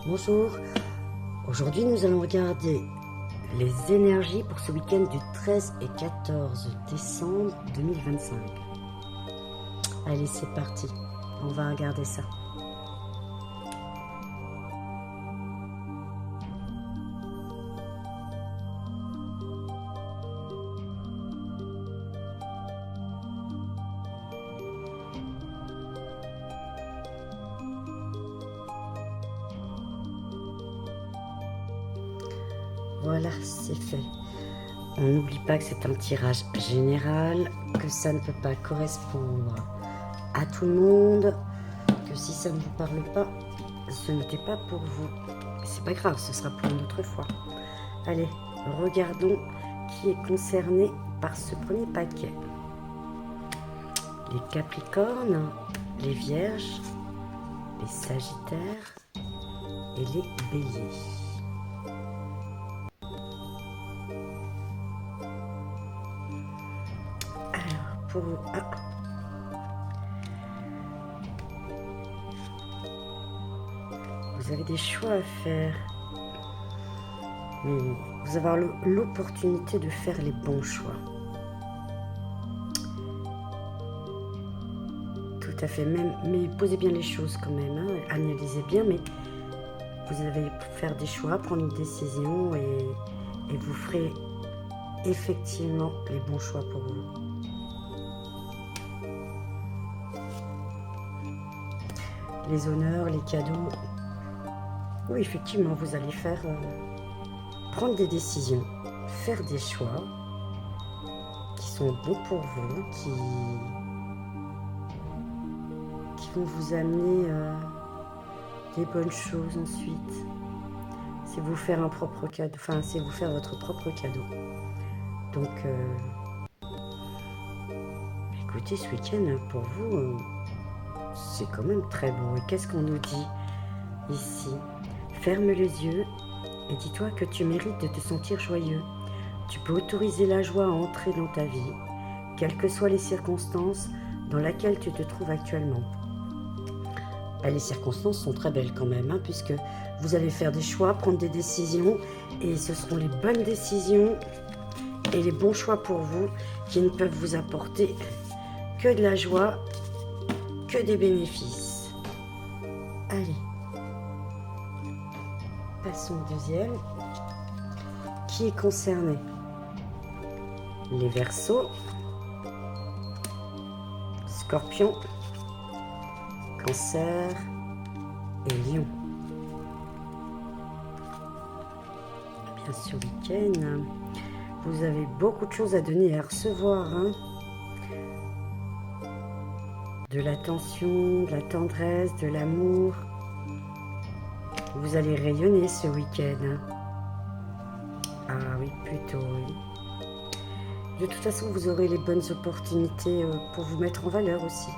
Bonjour, aujourd'hui nous allons regarder les énergies pour ce week-end du 13 et 14 décembre 2025. Allez, c'est parti, on va regarder ça. Voilà, c'est fait. On n'oublie pas que c'est un tirage général, que ça ne peut pas correspondre à tout le monde, que si ça ne vous parle pas, ce n'était pas pour vous. C'est pas grave, ce sera pour une autre fois. Allez, regardons qui est concerné par ce premier paquet. Les Capricornes, les Vierges, les Sagittaires et les Béliers. Pour vous. Vous avez des choix à faire. Mais vous avez l'opportunité de faire les bons choix. Tout à fait. Mais posez bien les choses quand même. Hein, analysez bien. Mais vous allez faire des choix, prendre une décision et vous ferez effectivement les bons choix pour vous. Les honneurs, les cadeaux. Oui, effectivement, vous allez prendre des décisions, faire des choix qui sont bons pour vous, qui vont vous amener des bonnes choses ensuite. C'est vous faire un propre cadeau, enfin, c'est vous faire votre propre cadeau. Donc, écoutez, ce week-end, pour vous, c'est quand même très beau. Et qu'est-ce qu'on nous dit ici? Ferme les yeux et dis-toi que tu mérites de te sentir joyeux. Tu peux autoriser la joie à entrer dans ta vie, quelles que soient les circonstances dans lesquelles tu te trouves actuellement. Les circonstances sont très belles quand même, hein, puisque vous allez faire des choix, prendre des décisions, et ce seront les bonnes décisions et les bons choix pour vous qui ne peuvent vous apporter que de la joie, que des bénéfices. Allez, passons au deuxième. Qui est concerné? Les Verseaux, Scorpions, Cancer et Lion. Bien ce week-end, vous avez beaucoup de choses à donner et à recevoir. Hein, de l'attention, de la tendresse, de l'amour. Vous allez rayonner ce week-end. Hein. Ah oui, plutôt oui. De toute façon, vous aurez les bonnes opportunités pour vous mettre en valeur aussi.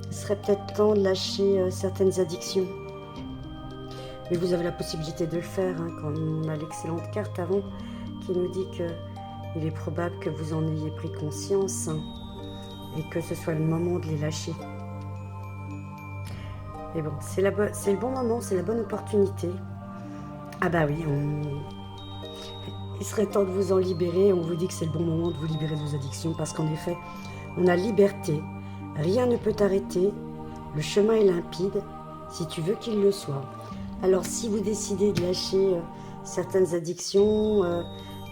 Il serait peut-être temps de lâcher certaines addictions. Mais vous avez la possibilité de le faire, hein, quand on a l'excellente carte avant qui nous dit qu'il est probable que vous en ayez pris conscience, hein, et que ce soit le moment de les lâcher. Mais bon, c'est le bon moment, c'est la bonne opportunité. Ah bah oui, il serait temps de vous en libérer. On vous dit que c'est le bon moment de vous libérer de vos addictions parce qu'en effet, on a liberté. Rien ne peut t'arrêter. Le chemin est limpide si tu veux qu'il le soit. Alors si vous décidez de lâcher certaines addictions,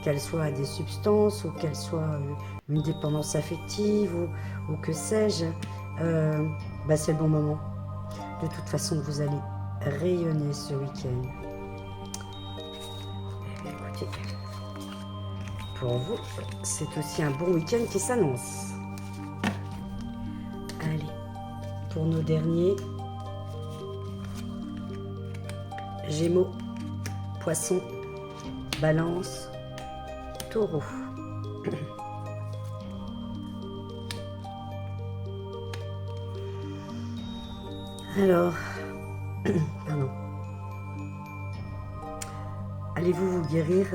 qu'elles soient à des substances ou qu'elles soient une dépendance affective ou que sais-je, bah c'est le bon moment. De toute façon, vous allez rayonner ce week-end. Écoutez, pour vous, c'est aussi un bon week-end qui s'annonce. Allez, pour nos derniers, Gémeaux, Poissons, Balance, Taureau. Alors, pardon. Allez-vous vous guérir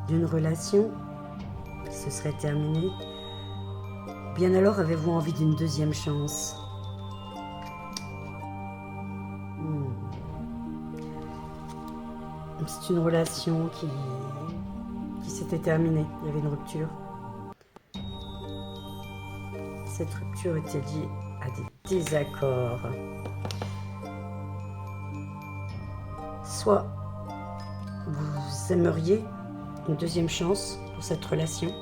d'une relation qui se serait terminée? Bien alors, avez-vous envie d'une deuxième chance? C'est une relation qui s'était terminée. Il y avait une rupture. Cette rupture était liée à des désaccords. Soit vous aimeriez une deuxième chance pour cette relation,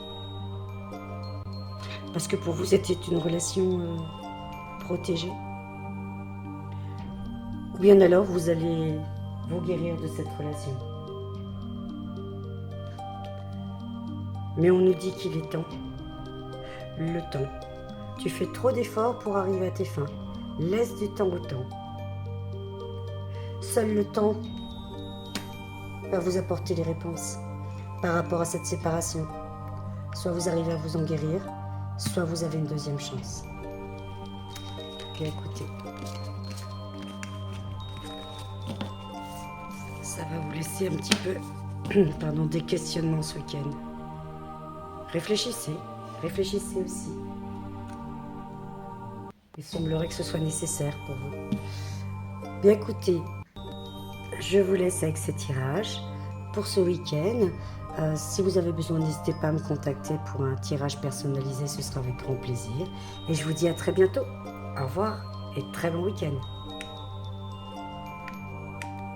parce que pour vous c'était une relation protégée, ou bien alors vous allez vous guérir de cette relation. Mais on nous dit qu'il est temps. Le temps. Tu fais trop d'efforts pour arriver à tes fins. Laisse du temps au temps. Seul le temps va vous apporter les réponses par rapport à cette séparation. Soit vous arrivez à vous en guérir, soit vous avez une deuxième chance. Bien écoutez, ça va vous laisser un petit peu des questionnements ce week-end. Réfléchissez aussi. Il semblerait que ce soit nécessaire pour vous. Bien écoutez, je vous laisse avec ces tirages pour ce week-end. Si vous avez besoin, n'hésitez pas à me contacter pour un tirage personnalisé, ce sera avec grand plaisir. Et je vous dis à très bientôt. Au revoir et très bon week-end.